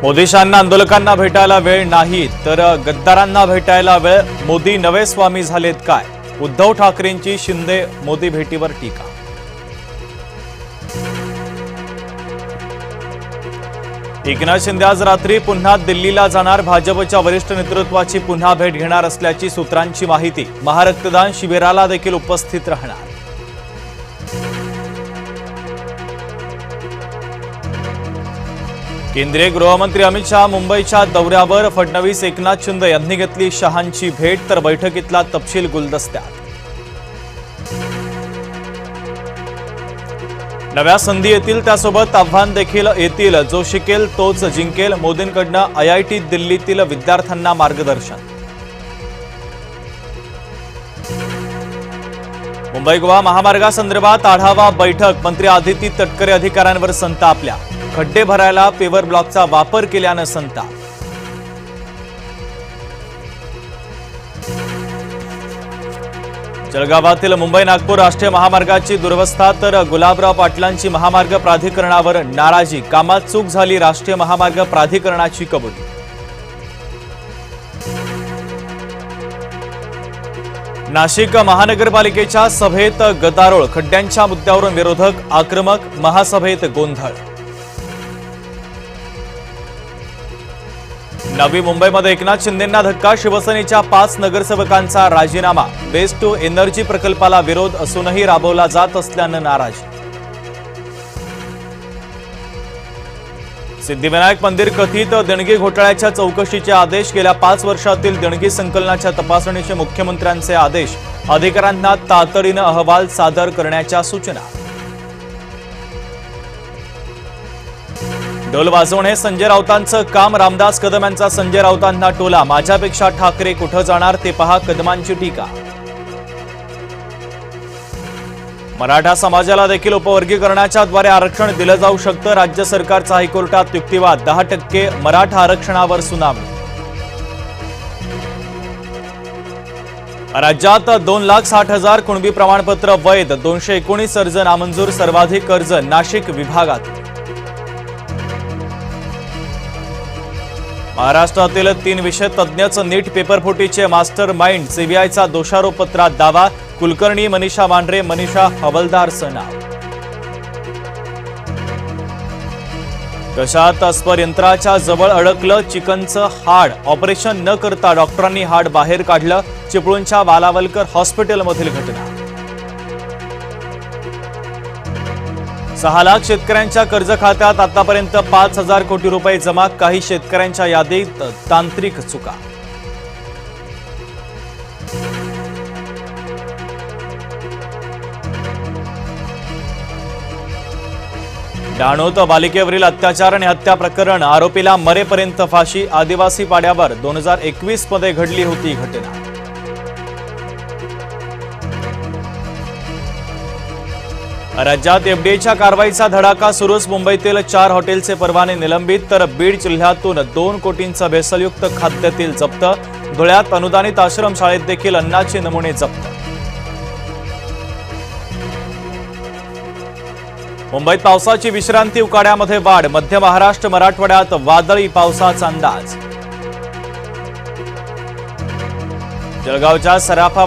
मोदीशांना आंदोलकांना भेटायला वेळ नाही तर गद्दारांना भेटायला वेळ। मोदी नवे स्वामी झालेत काय? उद्धव ठाकरेंची शिंदे मोदी भेटीवर टीका। एकनाथ शिंदे आज रात्री पुन्हा दिल्लीला जाणार। भाजपच्या वरिष्ठ नेतृत्वाची पुन्हा भेट घेणार असल्याची सूत्रांची माहिती। महारक्तदान शिबिराला देखील उपस्थित राहणार। केंद्रीय गृहमंत्री अमित शाह मुंबईच्या दौऱ्यावर। फडणवीस एकनाथ शिंदे यांनी घेतली शहांची भेट तर बैठकीतला तपशील गुलदस्त्यात। नव्या संधी येतील त्यासोबत आव्हान देखील येतील। जो शिकेल तोच जिंकेल। मोदींकडनं IIT दिल्लीतील विद्यार्थ्यांना मार्गदर्शन। मुंबई गोवा महामार्गासंदर्भात आढावा बैठक। मंत्री आदिती तटकरे अधिकाऱ्यांवर संतापल्या। खड्डे भरायला पेवर ब्लॉकचा वापर केल्यानं संताप। जळगावातील मुंबई नागपूर राष्ट्रीय महामार्गाची दुरवस्था तर गुलाबराव पाटलांची महामार्ग प्राधिकरणावर नाराजी। कामात चूक झाली, राष्ट्रीय महामार्ग प्राधिकरणाची कबुली। नाशिक महानगरपालिकेच्या सभेत गदारोळ। खड्ड्यांच्या मुद्द्यावरून विरोधक आक्रमक। महासभेत गोंधळ। नवी मुंबईमध्ये एकनाथ शिंदेंना धक्का। शिवसेनेच्या 5 नगरसेवकांचा राजीनामा। वेस्ट टू एनर्जी प्रकल्पाला विरोध असूनही राबवला जात असल्यानं नाराजी। सिद्धिविनायक मंदिर कथित देणगी घोटाळ्याच्या चौकशीचे आदेश। गेल्या 5 वर्षातील देणगी संकलनाच्या तपासणीचे मुख्यमंत्र्यांचे आदेश। अधिकाऱ्यांना तातडीनं अहवाल सादर करण्याच्या सूचना। ढोल वाजवणे संजय राऊतांचं काम। रामदास कदम यांचा संजय राऊतांना टोला। माझ्यापेक्षा ठाकरे कुठं जाणार ते पहा, कदमांची टीका। मराठा समाजाला देखील उपवर्गीकरणाच्या द्वारे आरक्षण दिलं जाऊ शकतं। राज्य सरकारचा हायकोर्टात युक्तिवाद। 10% मराठा आरक्षणावर सुनावणी। राज्यात 2,60,000 कुणबी प्रमाणपत्र वैध। 219 अर्ज नामंजूर। सर्वाधिक अर्ज नाशिक विभागात। महाराष्ट्रातील 3 विषय तज्ञच नीट पेपरफुटीचे मास्टर माइंड। सीबीआयचा दोषारोपपत्रात दावा। कुलकर्णी मनीषा मांढरे, मनीषा हवलदारचं नाव। कशात स्पर यंत्राच्या जवळ अडकलं चिकनचं हाड। ऑपरेशन न करता डॉक्टरांनी हाड बाहेर काढलं। चिपळूणच्या वालावलकर हॉस्पिटलमधील घटना। 6 लाख शेतकऱ्यांच्या कर्ज खात्यात आतापर्यंत 5,000 कोटी रुपये जमा। काही शेतकऱ्यांच्या यादीत तांत्रिक चुका। डहाणूत बालिकेवरील अत्याचार आणि हत्या प्रकरण। आरोपीला मरेपर्यंत फाशी। आदिवासी पाड्यावर 2021 मध्ये घडली होती घटना। राज्यात एफडीआयच्या कारवाईचा धडाका सुरूच। मुंबईतील 4 हॉटेलचे परवाने निलंबित तर बीड जिल्ह्यातून 2 कोटींचा भेसळयुक्त खाद्यतेल जप्त। धुळ्यात अनुदानित आश्रमशाळेत देखील अन्नाचे नमुने जप्त। मुंबईत पावसाची विश्रांती, उकाड्यामध्ये वाढ। मध्य महाराष्ट्र मराठवाड्यात वादळी पावसाचा अंदाज। जळगावच्या सराफा